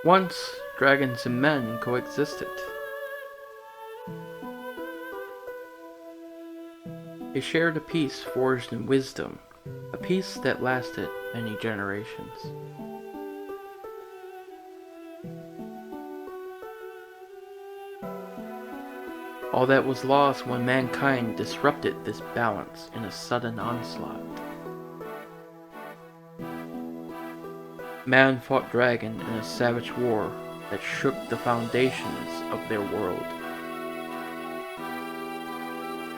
Once, dragons and men coexisted. They shared a peace forged in wisdom, a peace that lasted many generations. All that was lost when mankind disrupted this balance in a sudden onslaught. Man fought dragon in a savage war that shook the foundations of their world.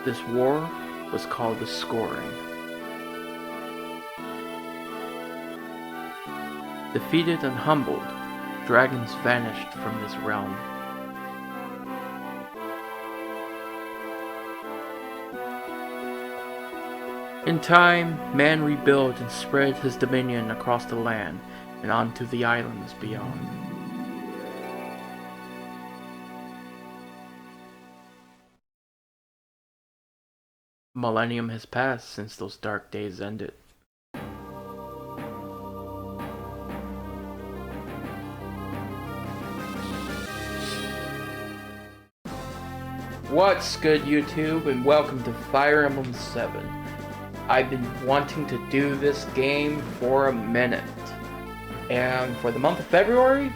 This war was called the Scoring. Defeated and humbled, dragons vanished from this realm. In time, man rebuilt and spread his dominion across the land and onto the islands beyond. A millennium has passed since those dark days ended. What's good, YouTube, and welcome to Fire Emblem 7. I've been wanting to do this game for a minute, and for the month of February,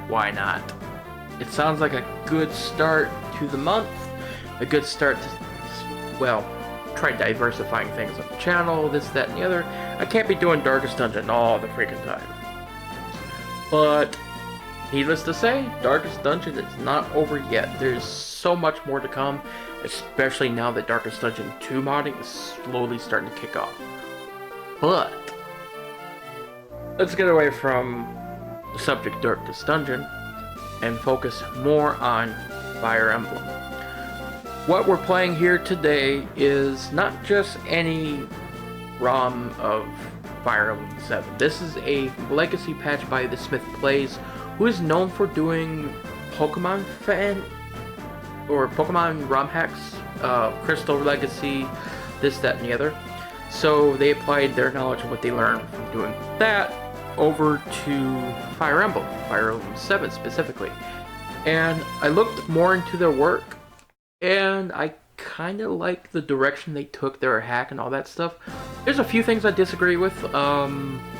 why not? It sounds like a good start to the month, a good start to, well, try diversifying things on the channel, this, that, and the other. I can't be doing Darkest Dungeon all the freaking time. But, needless to say, Darkest Dungeon is not over yet. There's so much more to come, especially now that Darkest Dungeon 2 modding is slowly starting to kick off. But, let's get away from the subject Darkest Dungeon and focus more on Fire Emblem. What we're playing here today is not just any ROM of Fire Emblem 7. This is a legacy patch by the Smith Plays, who is known for doing Pokemon fan or Pokemon ROM hacks, Crystal Legacy, this, that, and the other. So they applied their knowledge and what they learned from doing that over to Fire Emblem 7 specifically. And I looked more into their work, and I kind of like the direction they took their hack and all that stuff. There's a few things I disagree with,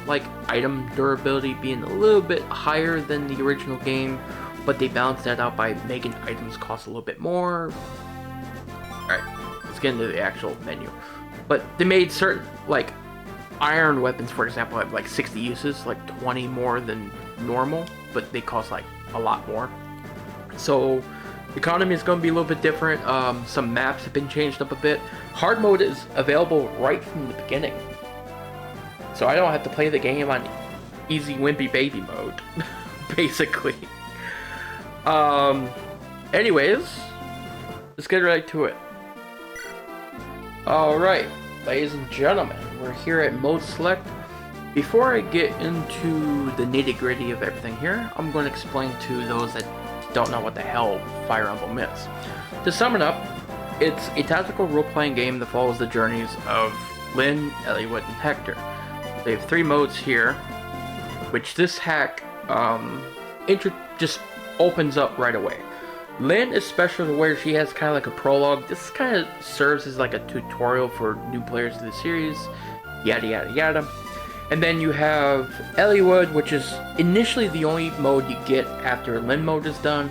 like item durability being a little bit higher than the original game, but they balanced that out by making items cost a little bit more. Alright, let's get into the actual menu. But they made certain, like, iron weapons, for example, have like 60 uses, like 20 more than normal, but they cost like a lot more. So, the economy is going to be a little bit different. Some maps have been changed up a bit. Hard mode is available right from the beginning, so I don't have to play the game on easy wimpy baby mode, basically. Anyways, let's get right to it. Alright, ladies and gentlemen, we're here at Mode Select. Before I get into the nitty-gritty of everything here, I'm going to explain to those that don't know what the hell Fire Emblem is. To sum it up, it's a tactical role-playing game that follows the journeys of Lyn, Elibe, and Hector. They have 3 modes here, which this hack just opens up right away. Lyn is special where she has kind of like a prologue. This kind of serves as like a tutorial for new players to the series, yada yada yada. And then you have Elibe, which is initially the only mode you get after Lyn mode is done.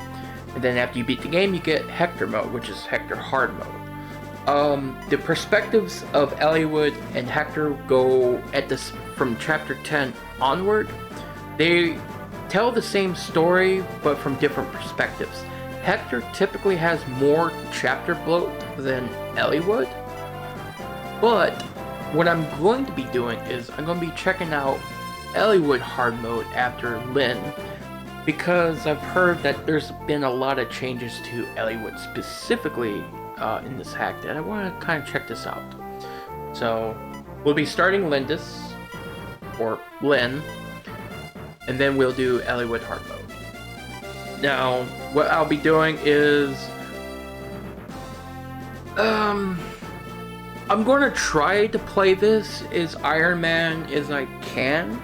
And then after you beat the game, you get Hector mode, which is Hector hard mode. The perspectives of Elibe and Hector go at this from chapter 10 onward. They tell the same story, but from different perspectives. Hector typically has more chapter bloat than Elibe, but what I'm going to be doing is I'm going to be checking out Elibe hard mode after Lyn, because I've heard that there's been a lot of changes to Elibe specifically in this hack, and I want to kind of check this out. So we'll be starting Lindis, or Lyn, and then we'll do Elibe hard mode. Now, what I'll be doing is, I'm going to try to play this as Iron Man as I can,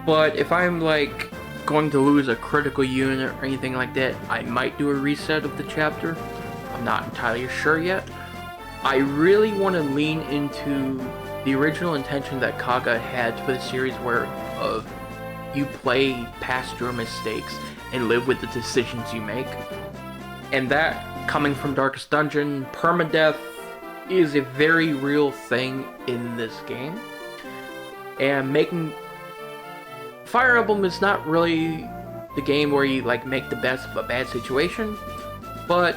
but if I'm like going to lose a critical unit or anything like that, I might do a reset of the chapter. I'm not entirely sure yet. I really want to lean into the original intention that Kaga had for the series, where you play past your mistakes and live with the decisions you make. And that, coming from Darkest Dungeon, permadeath is a very real thing in this game. And making Fire Emblem is not really the game where you like make the best of a bad situation, but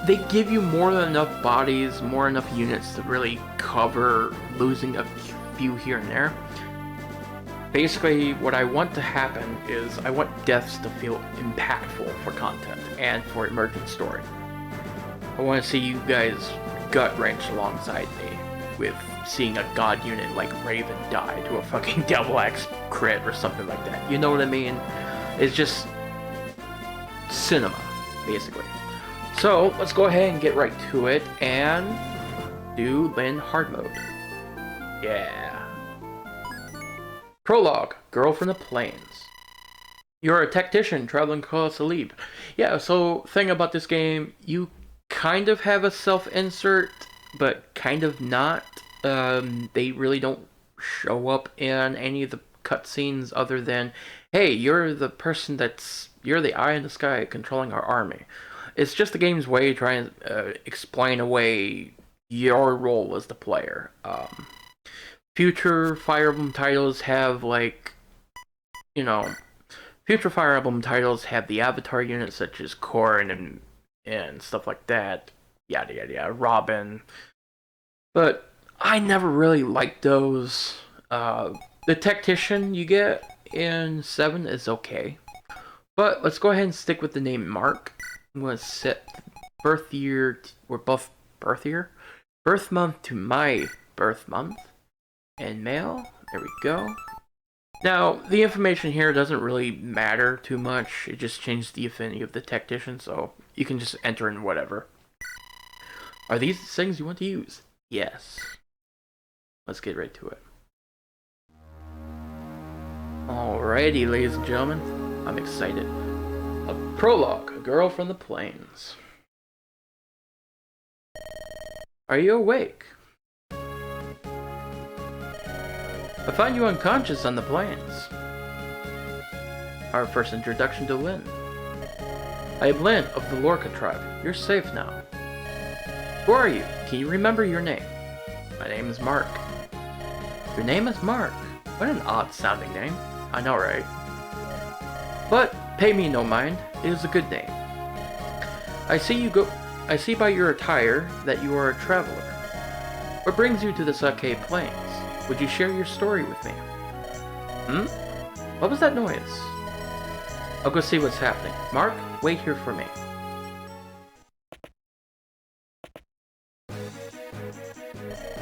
they give you more than enough bodies, more enough units to really cover losing a few here and there. Basically, what I want to happen is I want deaths to feel impactful for content and for emergent story. I want to see you guys gut-wrench alongside me with seeing a god unit like Raven die to a fucking Devil Axe crit or something like that. You know what I mean? It's just cinema, basically. So, let's go ahead and get right to it and do Lyn hard mode. Yeah. Prologue, Girl from the Plains. You're a tactician traveling across Elibe. Yeah, so thing about this game, you kind of have a self-insert, but kind of not. They really don't show up in any of the cutscenes other than, hey, you're the person you're the eye in the sky controlling our army. It's just the game's way to try and explain away your role as the player. Future Fire Emblem titles have, future Fire Emblem titles have the avatar units such as Corrin and stuff like that. Yada yada yada, Robin. But I never really liked those. The Tactician you get in 7 is okay. But let's go ahead and stick with the name Mark. I'm going to set birth month to my birth month. And male, there we go. Now, the information here doesn't really matter too much. It just changes the affinity of the tactician, so you can just enter in whatever. Are these things you want to use? Yes. Let's get right to it. Alrighty, ladies and gentlemen. I'm excited. A prologue, a girl from the plains. Are you awake? I found you unconscious on the plains. Our first introduction to Lyn. I am Lyn of the Lorca tribe. You're safe now. Who are you? Can you remember your name? My name is Mark. Your name is Mark? What an odd sounding name. I know, right? But pay me no mind. It is a good name. I see by your attire that you are a traveler. What brings you to the Sake Plains? Would you share your story with me? What was that noise? I'll go see what's happening. Mark, wait here for me.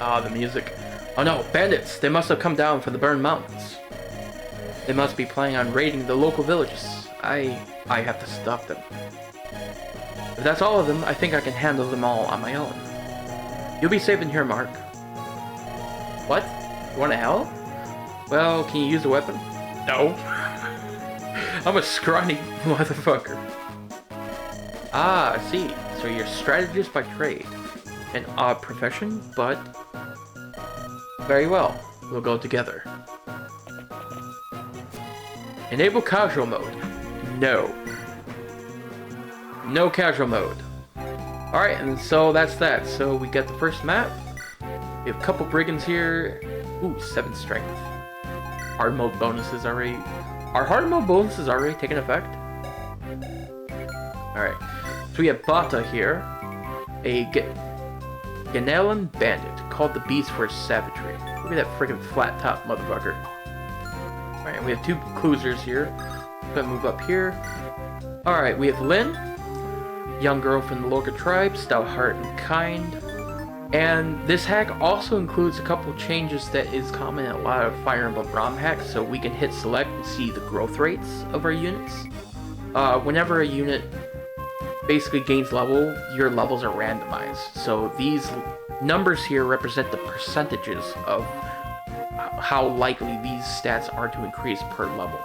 Ah, the music. Oh no, bandits! They must have come down from the burned mountains. They must be planning on raiding the local villages. I have to stop them. If that's all of them, I think I can handle them all on my own. You'll be safe in here, Mark. What? You want to help? Well, can you use a weapon? No. I'm a scrawny motherfucker. Ah, I see. So you're a strategist by trade. An odd profession, but... very well. We'll go together. Enable casual mode. No. No casual mode. Alright, and so that's that. So we got the first map. We have a couple brigands here. Ooh, 7 strength. Hard mode bonuses already... Are hard mode bonuses already taking effect? Alright. So we have Bata here. A Caelin bandit called the Beast for his savagery. Look at that freaking flat top motherfucker. Alright, we have 2 cruisers here. Gonna move up here. Alright, we have Lyn. Young girl from the Lorca tribe, stout heart and kind. And this hack also includes a couple changes that is common in a lot of Fire Emblem ROM hacks, so we can hit select and see the growth rates of our units. Whenever a unit basically gains level, your levels are randomized. So these numbers here represent the percentages of how likely these stats are to increase per level.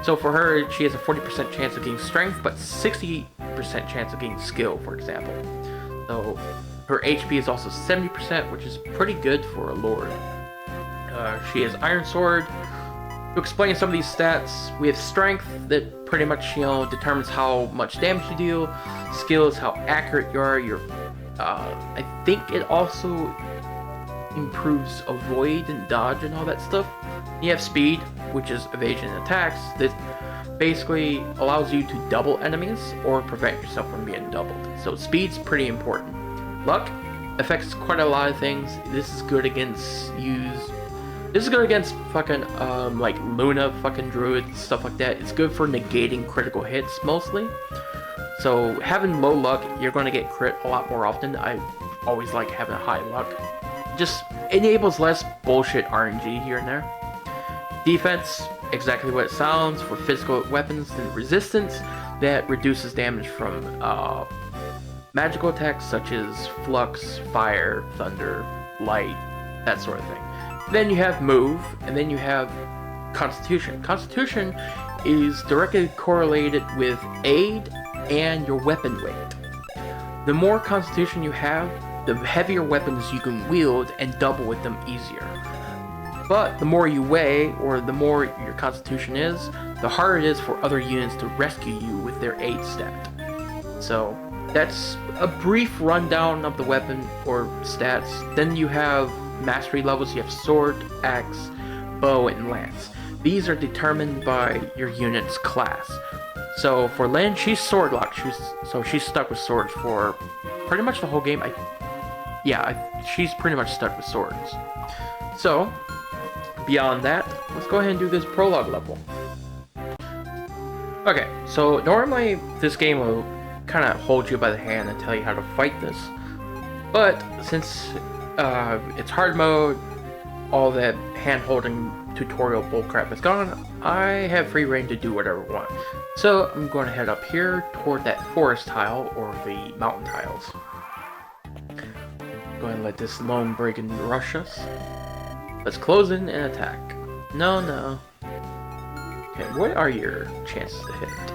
So for her, she has a 40% chance of getting strength, but 60% chance of getting skill, for example. So her HP is also 70%, which is pretty good for a lord. She has Iron Sword. To explain some of these stats, we have strength that pretty much, determines how much damage you deal. Skill is how accurate you are. I think it also improves avoid and dodge and all that stuff. You have speed, which is evasion and attacks, that basically allows you to double enemies or prevent yourself from being doubled. So speed's pretty important. Luck affects quite a lot of things. This is good against fucking like Luna fucking druids, stuff like that. It's good for negating critical hits mostly. So having low luck, you're going to get crit a lot more often. I always like having high luck. Just enables less bullshit RNG here and there. Defense, exactly what it sounds, for physical weapons and resistance that reduces damage from magical attacks such as flux, fire, thunder, light, that sort of thing. Then you have move, and then you have constitution. Constitution is directly correlated with aid and your weapon weight. The more constitution you have, the heavier weapons you can wield and double with them easier. But the more you weigh, or the more your constitution is, the harder it is for other units to rescue you with their aid stat. So that's a brief rundown of the weapon or stats. Then you have mastery levels. You have sword, axe, bow, and lance. These are determined by your unit's class. So for Lynn, she's sword locked. She's stuck with swords for pretty much the whole game. She's pretty much stuck with swords. So beyond that, let's go ahead and do this prologue level. Okay, so normally this game will kind of hold you by the hand and tell you how to fight this. But since it's hard mode, all that hand-holding tutorial bullcrap is gone, I have free reign to do whatever I want. So I'm going to head up here toward that forest tile, or the mountain tiles. Go ahead and let this lone brigand rush us. Let's close in and attack. No. Okay, what are your chances to hit?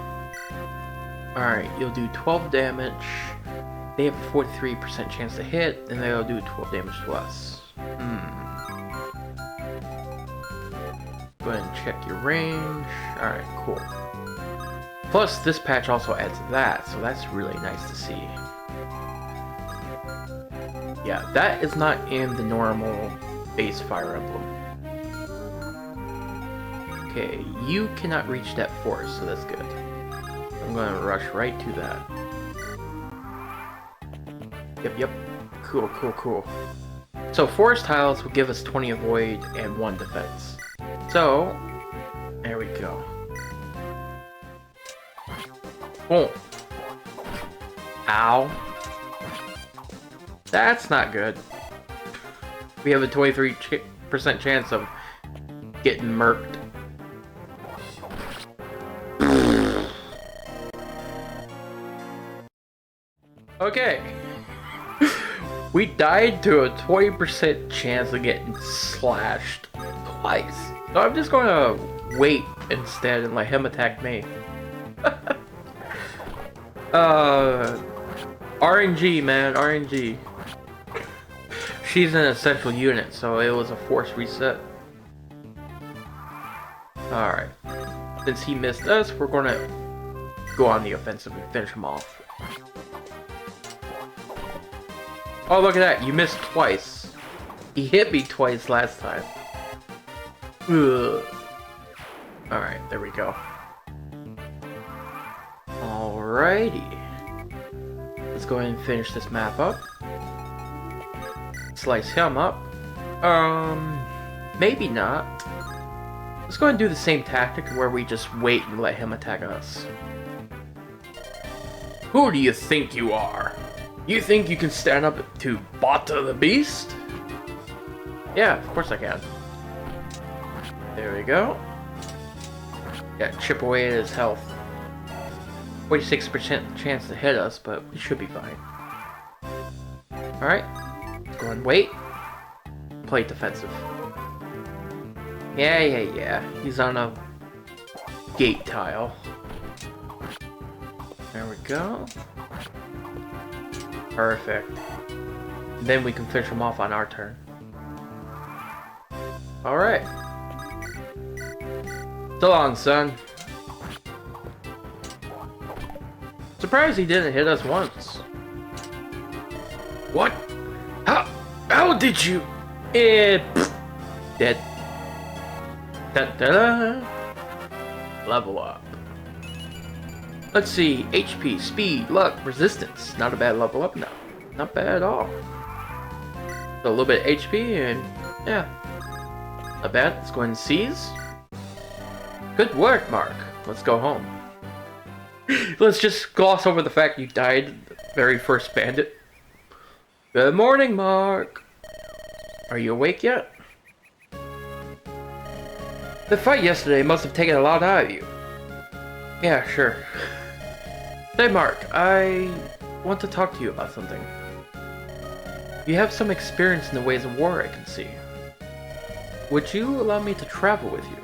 Alright, you'll do 12 damage. They have a 43% chance to hit, and they'll do 12 damage to us. Go ahead and check your range. Alright, cool. Plus, this patch also adds that, so that's really nice to see. Yeah, that is not in the normal base Fire Emblem. Okay, you cannot reach that forest, so that's good. I'm gonna rush right to that. Yep. Cool. So forest tiles will give us 20 avoid and 1 defense. So, there we go. Boom. Ow. That's not good. We have a 23% chance of getting murked. Okay. We died to a 20% chance of getting slashed twice. So I'm just going to wait instead and let him attack me. RNG, man, RNG. She's an essential unit, so it was a forced reset. Alright. Since he missed us, we're going to go on the offensive and finish him off. Oh, look at that. You missed twice. He hit me twice last time. Ugh. Alright, there we go. Alrighty. Let's go ahead and finish this map up. Slice him up. Maybe not. Let's go ahead and do the same tactic where we just wait and let him attack us. Who do you think you are? You think you can stand up to Bata the Beast? Yeah, of course I can. There we go. Yeah, chip away at his health. 46% chance to hit us, but we should be fine. Alright. Let's go and wait. Play defensive. Yeah. He's on a gate tile. There we go. Perfect. Then we can finish him off on our turn. Alright. So long, son. Surprised he didn't hit us once. What? How did you? Dead. Da-da-da. Level up. Let's see. HP, speed, luck, resistance. Not a bad level up now. Not bad at all. So a little bit of HP and yeah. Not bad. Let's go ahead and seize. Good work, Mark. Let's go home. Let's just gloss over the fact you died the very first bandit. Good morning, Mark. Are you awake yet? The fight yesterday must have taken a lot out of you. Yeah, sure. Say, Mark, I want to talk to you about something. You have some experience in the ways of war, I can see. Would you allow me to travel with you?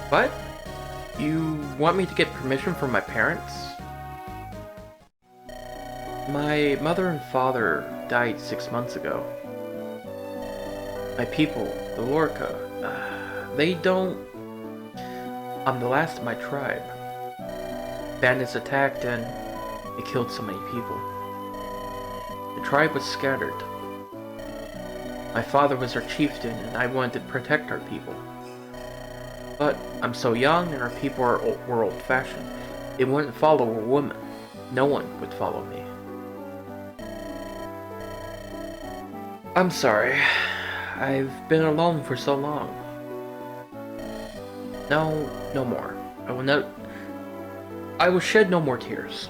What? You want me to get permission from my parents? My mother and father died 6 months ago. My people, the Lorca, they don't... I'm the last of my tribe. Bandits attacked and they killed so many people. The tribe was scattered. My father was our chieftain and I wanted to protect our people. But I'm so young and our people were old-fashioned. They wouldn't follow a woman. No one would follow me. I'm sorry. I've been alone for so long. No more. I will shed no more tears.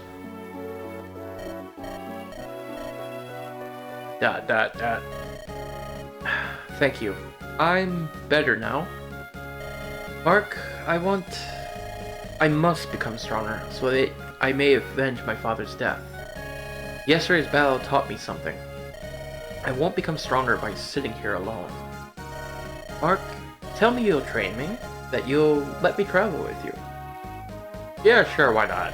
Thank you. I'm better now. Mark, I must become stronger, so that I may avenge my father's death. Yesterday's battle taught me something. I won't become stronger by sitting here alone. Mark, tell me you'll train me, that you'll let me travel with you. Yeah, sure, why not?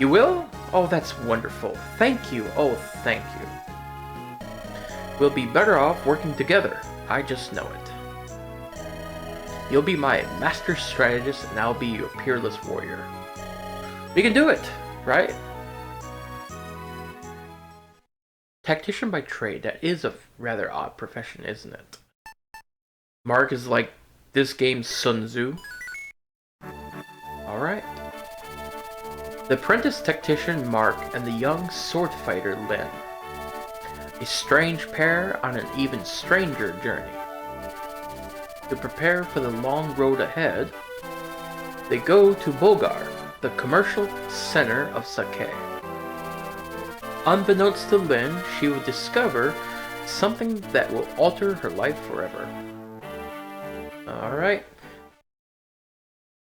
You will? Oh, that's wonderful. Thank you. Oh, thank you. We'll be better off working together. I just know it. You'll be my master strategist, and I'll be your peerless warrior. We can do it, right? Tactician by trade, that is a rather odd profession, isn't it? Mark is like this game's Sun Tzu. Alright. The apprentice tactician Mark and the young sword fighter Lin. A strange pair on an even stranger journey. To prepare for the long road ahead, they go to Bulgar, the commercial center of sake. Unbeknownst to Lin, she will discover something that will alter her life forever. Alright.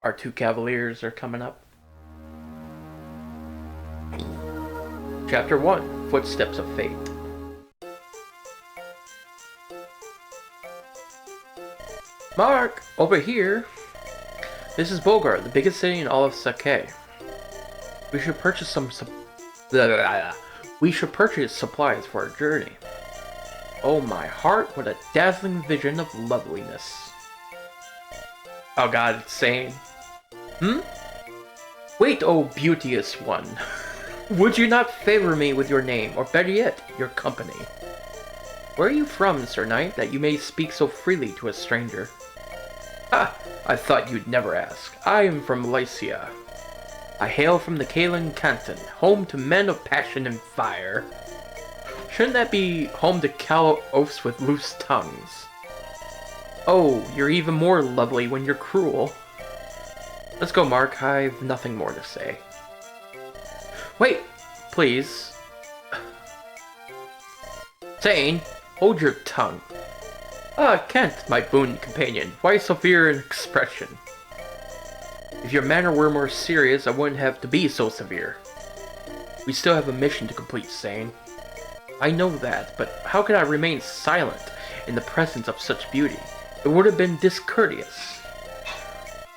Our two cavaliers are coming up. Chapter 1, Footsteps of Fate. Mark, over here. This is Bulgar, the biggest city in all of Sake. We should purchase supplies for our journey. Oh my heart, what a dazzling vision of loveliness. Oh god, it's saying. Wait, oh beauteous one. Would you not favor me with your name, or better yet, your company? Where are you from, Sir Knight, that you may speak so freely to a stranger? Ah, I thought you'd never ask. I am from Lycia. I hail from the Caelin canton, home to men of passion and fire. Shouldn't that be home to callow oafs with loose tongues? Oh, you're even more lovely when you're cruel. Let's go, Mark. I've nothing more to say. Wait, please. Zane, hold your tongue. Ah, Kent, my boon companion. Why so severe an expression? If your manner were more serious, I wouldn't have to be so severe. We still have a mission to complete, Zane. I know that, but how can I remain silent in the presence of such beauty. It would have been discourteous.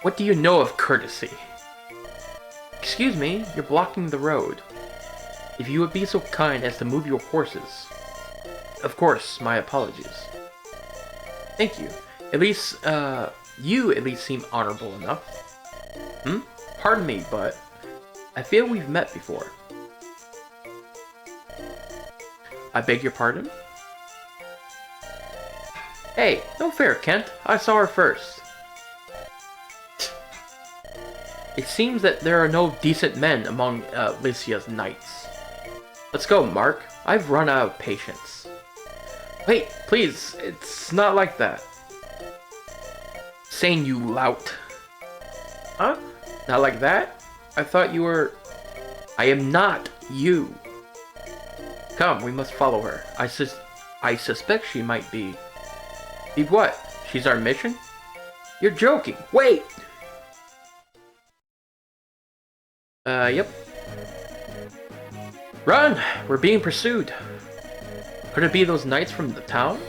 What do you know of courtesy? Excuse me, you're blocking the road. If you would be so kind as to move your horses. Of course, my apologies. Thank you. At least, you at least seem honorable enough. Pardon me, but I feel we've met before. I beg your pardon? Hey, no fair, Kent. I saw her first. It seems that there are no decent men among Lycia's knights. Let's go, Mark. I've run out of patience. Wait, please, it's not like that. Saying you lout. Huh? Not like that? I thought you were... I am not you. Come, we must follow her. I suspect she might be... Be what? She's our mission? You're joking. Wait! Yep. Run! We're being pursued. Could it be those knights from the town?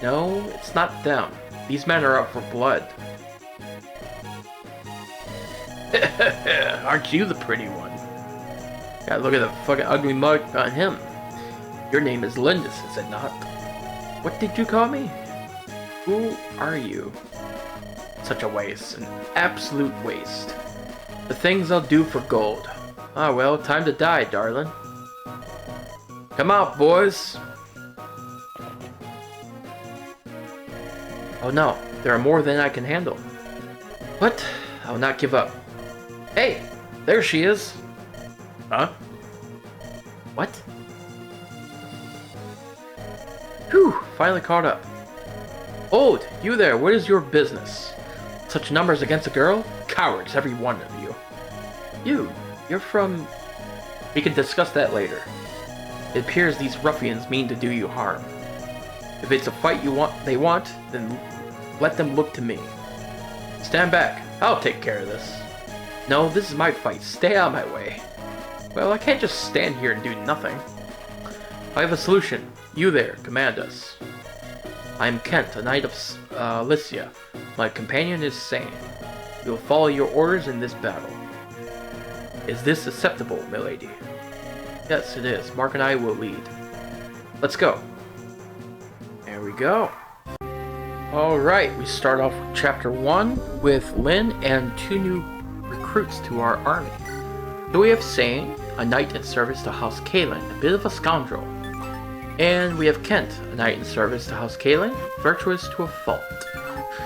No, it's not them. These men are out for blood. Aren't you the pretty one? Yeah, look at the fucking ugly mug on him. Your name is Lindis, is it not? What did you call me? Who are you? Such a waste. An absolute waste. The things I'll do for gold. Ah, well, time to die, darling. Come out, boys. Oh no, there are more than I can handle. But I'll not give up. Hey, there she is. Huh? What? Whew, finally caught up. Hold, you there, what is your business? Such numbers against a girl? Cowards, every one of you. You're from... We can discuss that later. It appears these ruffians mean to do you harm. If it's a fight they want, then let them look to me. Stand back, I'll take care of this. No, this is my fight, stay out of my way. Well, I can't just stand here and do nothing. I have a solution. You there, command us. I am Kent, a knight of Lycia. My companion is Sane. We will follow your orders in this battle. Is this acceptable, milady? Yes, it is. Mark and I will lead. Let's go. There we go. Alright, we start off with Chapter 1 with Lynn and 2 new recruits to our army. So we have Sane, a knight in service to House Caelin, a bit of a scoundrel. And we have Kent, a knight in service to House Caelin, virtuous to a fault.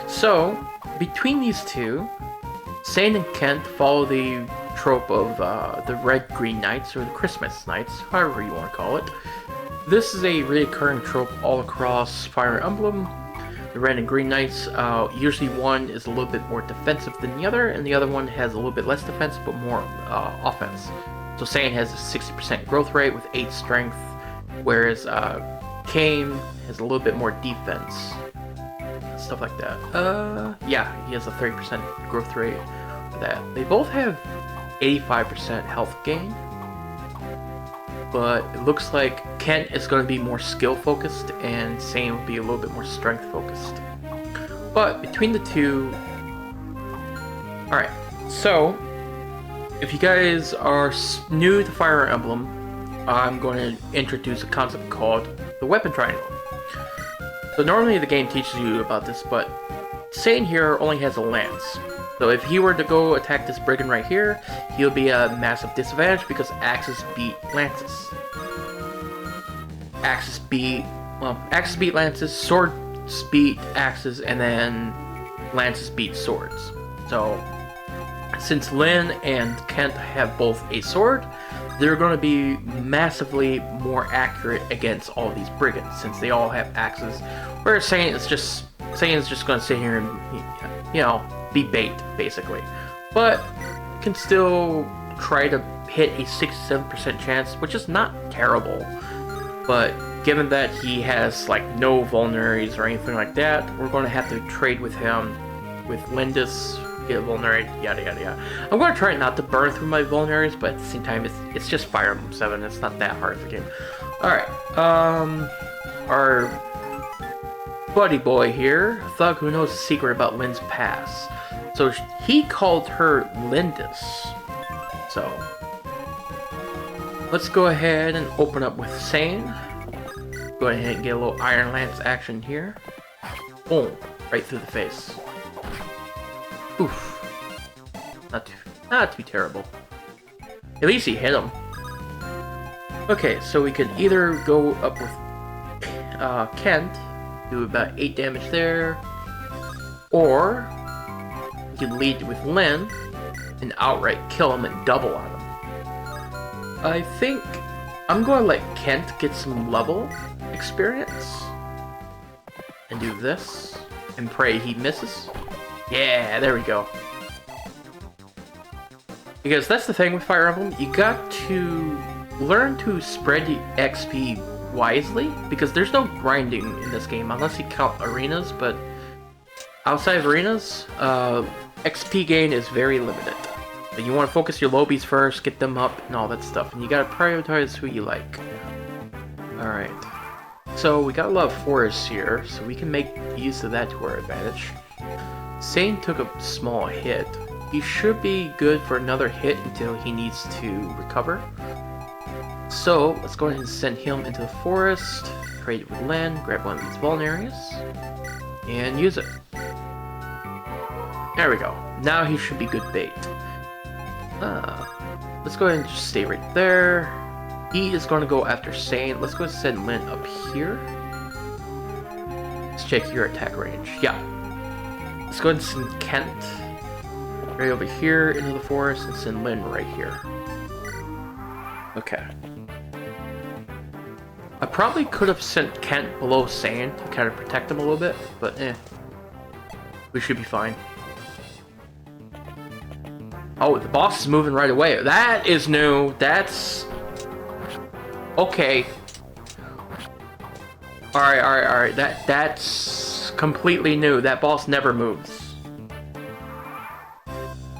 So, between these two, Sane and Kent follow the trope of the Red-Green Knights, or the Christmas Knights, however you want to call it. This is a recurring trope all across Fire Emblem. The Red and Green Knights, usually one is a little bit more defensive than the other, and the other one has a little bit less defense, but more offense. So Sane has a 60% growth rate with 8 strength, whereas Caelin has a little bit more defense. Stuff like that. Yeah, he has a 30% growth rate for that. They both have 85% health gain, but it looks like Kent is going to be more skill focused and Sane will be a little bit more strength focused. But between the two... Alright, so if you guys are new to Fire Emblem, I'm going to introduce a concept called the weapon triangle. So normally the game teaches you about this, but Sane here only has a lance. So if he were to go attack this brigand right here, he'll be at a massive disadvantage because axes beat lances. Axes beat lances, swords beat axes, and then lances beat swords. So since Lynn and Kent have both a sword, they're going to be massively more accurate against all these brigands since they all have axes. Whereas Sane is just going to sit here and, you know, be bait basically, but can still try to hit a 67% chance, which is not terrible. But given that he has like no vulneraries or anything like that, we're going to have to trade with him with Lindis. Get vulnerate, yada yada yada. I'm going to try not to burn through my vulneraries, but at the same time, it's just Fire Emblem 7. It's not that hard of a game. Alright, our buddy boy here, a thug who knows the secret about Lynn's past. So he called her Lindis. So let's go ahead and open up with Sane. Go ahead and get a little Iron Lance action here. Boom, right through the face. Oof. Not too terrible. At least he hit him. Okay, so we could either go up with Kent, do about 8 damage there, or we could lead with Lynn and outright kill him and double on him. I think I'm going to let Kent get some level experience and do this and pray he misses. Yeah, there we go. Because that's the thing with Fire Emblem, you got to learn to spread the XP wisely, because there's no grinding in this game unless you count arenas, but outside of arenas, XP gain is very limited. But you want to focus your lobies first, get them up, and all that stuff, and you gotta prioritize who you like. Alright. So we got a lot of forests here, so we can make use of that to our advantage. Sane took a small hit. He should be good for another hit until he needs to recover. So let's go ahead and send him into the forest, trade it with Lynn, grab one of these vulneraries, and use it. There we go. Now he should be good bait. Let's go ahead and just stay right there. He is going to go after Sane. Let's go ahead and send Lynn up here. Let's check your attack range. Yeah. Let's go ahead and send Kent right over here into the forest and send Lynn right here. Okay. I probably could have sent Kent below Sane to kind of protect him a little bit, but we should be fine. Oh, the boss is moving right away. That is new. That's... okay. Alright. That's completely new. That boss never moves.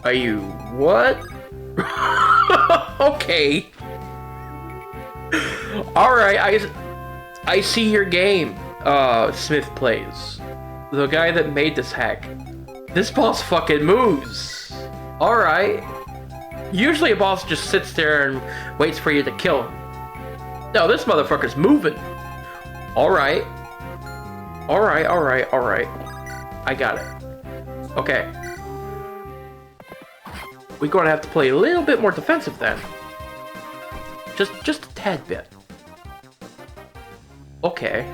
Are you... what? Okay. Alright, I see your game, Smith Plays. The guy that made this hack. This boss fucking moves. Alright. Usually a boss just sits there and waits for you to kill him. No, this motherfucker's moving. Alright. Alright. I got it. Okay. We're gonna have to play a little bit more defensive then. Just a tad bit. Okay.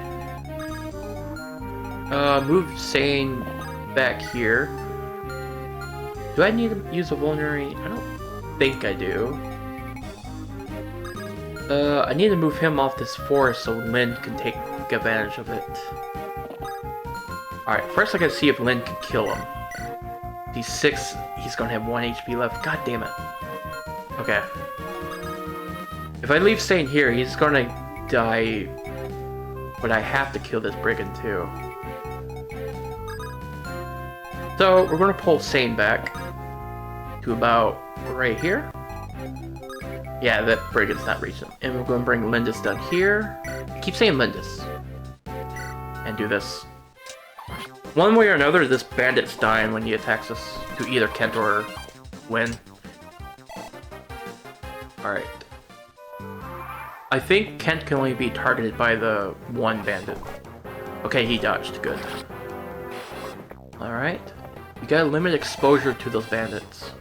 Move Sane back here. Do I need to use a vulnerary? I don't think I do. I need to move him off this forest so Lynn can take advantage of it. Alright, first I gotta see if Lynn can kill him. He's 6, he's gonna have 1 HP left. God damn it. Okay. If I leave Sane here, he's gonna die. But I have to kill this brigand too. So we're gonna pull Sane back to about right here. Yeah, that brigand's not reaching. And we're gonna bring Lindis down here. Keep saying Lindis. And do this. One way or another, this bandit's dying when he attacks us. To either Kent or Win. Alright. I think Kent can only be targeted by the one bandit. Okay, he dodged. Good. Alright. We gotta limit exposure to those bandits.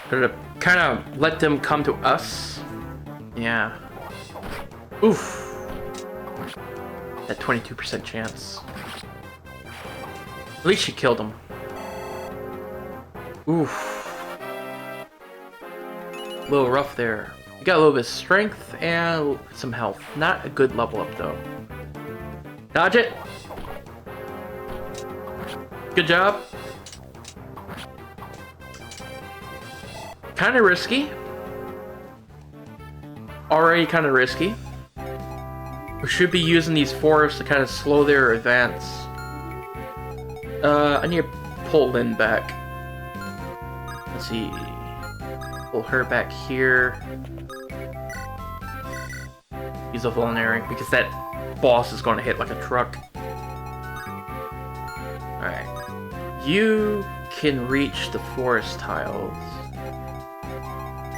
Gotta kind of let them come to us. Yeah. Oof. That 22% chance. At least she killed him. Oof. A little rough there. We got a little bit of strength and some health. Not a good level up though. Dodge it! Good job. Kinda risky. Already kinda risky. We should be using these forests to kind of slow their advance. I need to pull Lynn back. Let's see. Pull her back here. Use a vulnerary because that boss is going to hit like a truck. Alright. You can reach the forest tiles.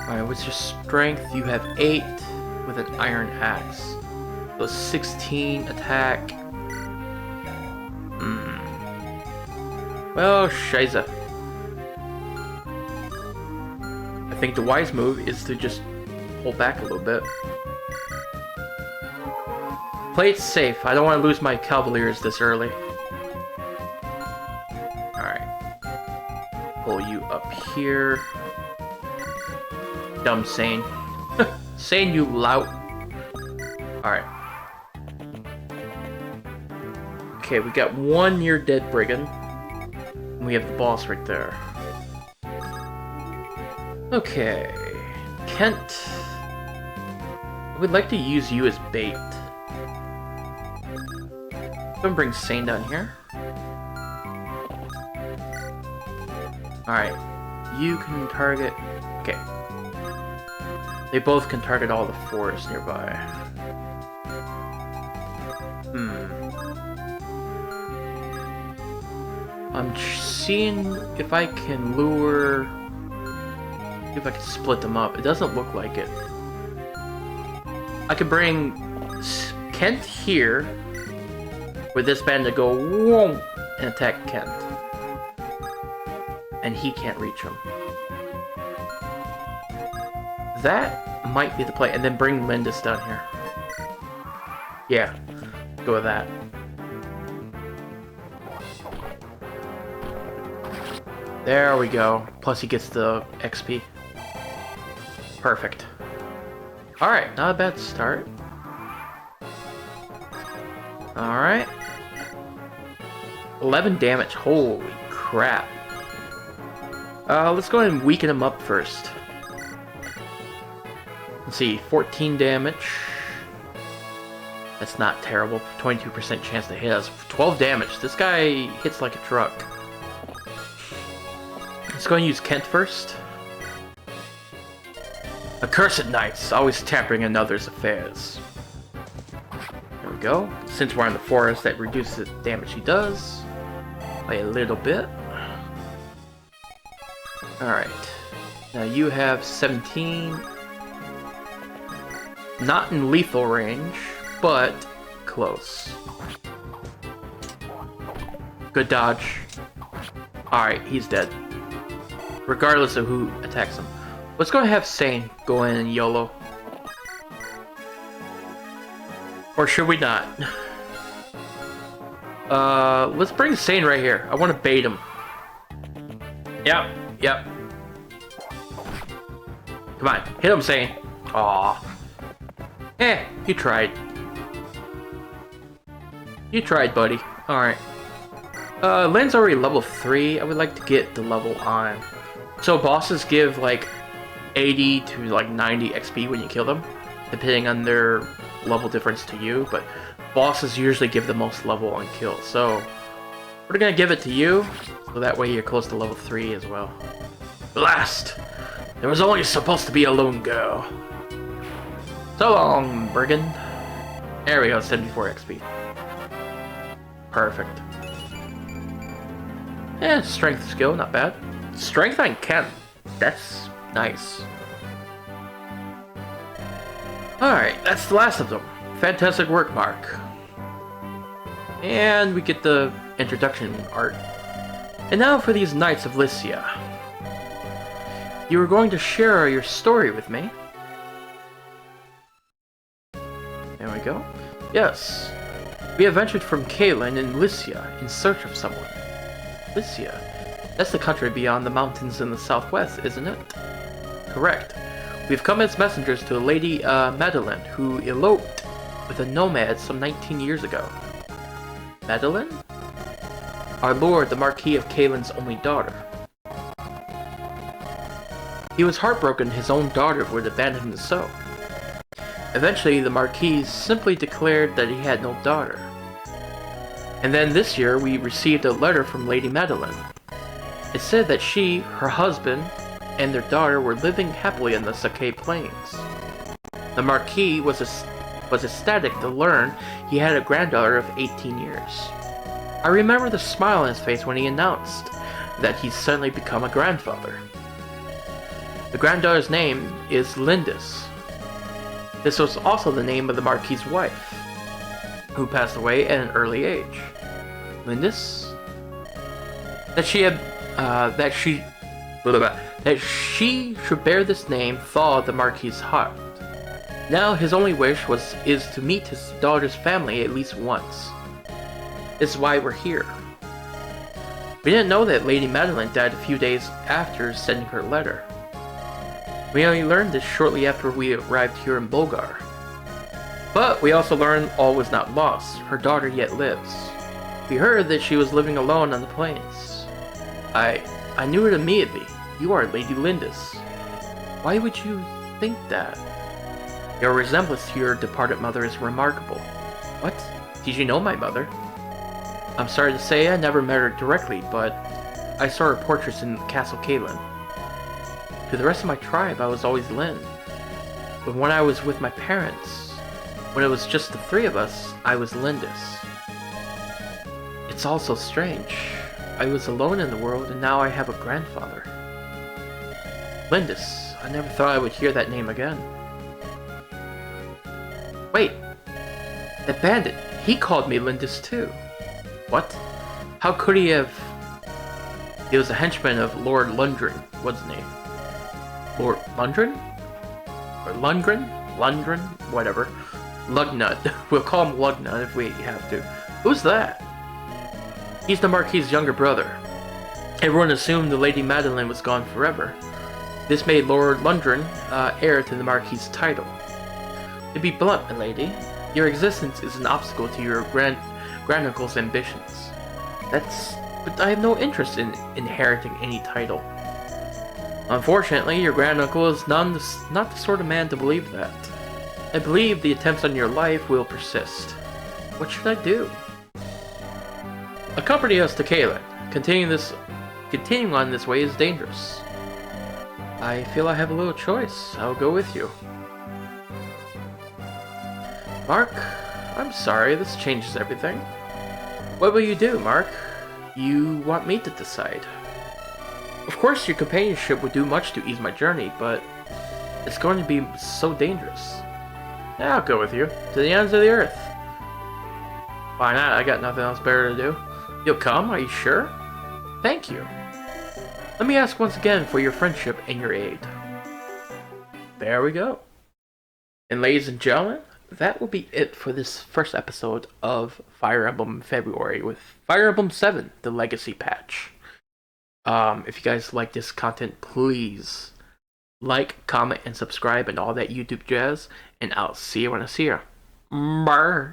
Alright, what's your strength? You have 8 with an iron axe. So 16 attack. Well, shiza. I think the wise move is to just pull back a little bit. Play it safe. I don't want to lose my cavaliers this early. Alright. Pull you up here. Dumb Sane. Sane, you lout. Alright. Okay, we got one near dead brigand. And we have the boss right there. Okay. Kent. I would like to use you as bait. I'm gonna bring Sane down here. Alright. You can target... Okay. They both can target all the forests nearby. I'm seeing if I can lure... if I can split them up. It doesn't look like it. I could bring Kent here with this band to go whoa, and attack Kent. And he can't reach him. That might be the play. And then bring Lindis down here. Yeah, go with that. There we go. Plus he gets the XP. Perfect. Alright, not a bad start. Alright. 11 damage. Holy crap. Let's go ahead and weaken him up first. Let's see, 14 damage. That's not terrible. 22% chance to hit us. 12 damage. This guy hits like a truck. Let's go and use Kent first. Accursed knights, always tampering in others' affairs. There we go. Since we're in the forest, that reduces the damage he does by a little bit. Alright. Now you have 17. Not in lethal range, but close. Good dodge. Alright, he's dead. Regardless of who attacks him. Let's go and have Sane go in and YOLO. Or should we not? Let's bring Sane right here. I want to bait him. Yep. Come on, hit him, Sane. Aw. You tried. You tried, buddy. Alright. Len's already level 3. I would like to get the level on. So bosses give like 80 to like 90 XP when you kill them, depending on their level difference to you, but bosses usually give the most level on kills. So we're gonna give it to you, so that way you're close to level 3 as well. Blast! There was only supposed to be a lone girl. So long, brigand. There we go, 74 XP. Perfect. Strength skill, not bad. Strength on Kent. That's nice. Alright, that's the last of them. Fantastic work, Mark. And we get the introduction art. And now for these Knights of Lycia. You were going to share your story with me. There we go. Yes. We have ventured from Caelin in Lycia in search of someone. Lycia? That's the country beyond the mountains in the southwest, isn't it? Correct. We've come as messengers to Lady Madeline, who eloped with a nomad some 19 years ago. Madeline? Our lord, the Marquis of Caelin's only daughter. He was heartbroken his own daughter would abandon him so. Eventually, the Marquis simply declared that he had no daughter. And then this year, we received a letter from Lady Madeline. It said that she, her husband, and their daughter were living happily in the Sakai Plains. The Marquis was ecstatic to learn he had a granddaughter of 18 years. I remember the smile on his face when he announced that he's suddenly become a grandfather. The granddaughter's name is Lindis. This was also the name of the Marquis's wife, who passed away at an early age. Lindis? That she should bear this name thawed the Marquis's heart. Now his only wish is to meet his daughter's family at least once. This is why we're here. We didn't know that Lady Madeline died a few days after sending her letter. We only learned this shortly after we arrived here in Bulgar. But we also learned all was not lost. Her daughter yet lives. We heard that she was living alone on the plains. I knew her immediately. You are Lady Lindis. Why would you think that? Your resemblance to your departed mother is remarkable. What? Did you know my mother? I'm sorry to say I never met her directly, but I saw her portraits in Castle Caelin. To the rest of my tribe, I was always Lynn. But when I was with my parents, when it was just the three of us, I was Lindis. It's all so strange. I was alone in the world, and now I have a grandfather. Lindis. I never thought I would hear that name again. Wait. That bandit. He called me Lindis too. What? How could he have... He was a henchman of Lord Lundgren, wasn't he? Lord Lundgren? Or Lundgren? Lundgren? Whatever. Lugnut. We'll call him Lugnut if we have to. Who's that? He's the Marquis's younger brother. Everyone assumed the Lady Madeline was gone forever. This made Lord Lundgren heir to the Marquis's title. To be blunt, my lady, your existence is an obstacle to your granduncle's ambitions. But I have no interest in inheriting any title. Unfortunately, your granduncle is not the sort of man to believe that. I believe the attempts on your life will persist. What should I do? Accompany us to Caelin. Continuing on this way is dangerous. I feel I have a little choice. I'll go with you. Mark, I'm sorry, this changes everything. What will you do, Mark? You want me to decide. Of course, your companionship would do much to ease my journey, but it's going to be so dangerous. Yeah, I'll go with you, to the ends of the earth. Why not? I got nothing else better to do. You'll come, are you sure? Thank you. Let me ask once again for your friendship and your aid. There we go. And ladies and gentlemen, that will be it for this first episode of Fire Emblem February with Fire Emblem 7, the Legacy Patch. If you guys like this content, please like, comment, and subscribe and all that YouTube jazz. And I'll see you when I see you. Bye.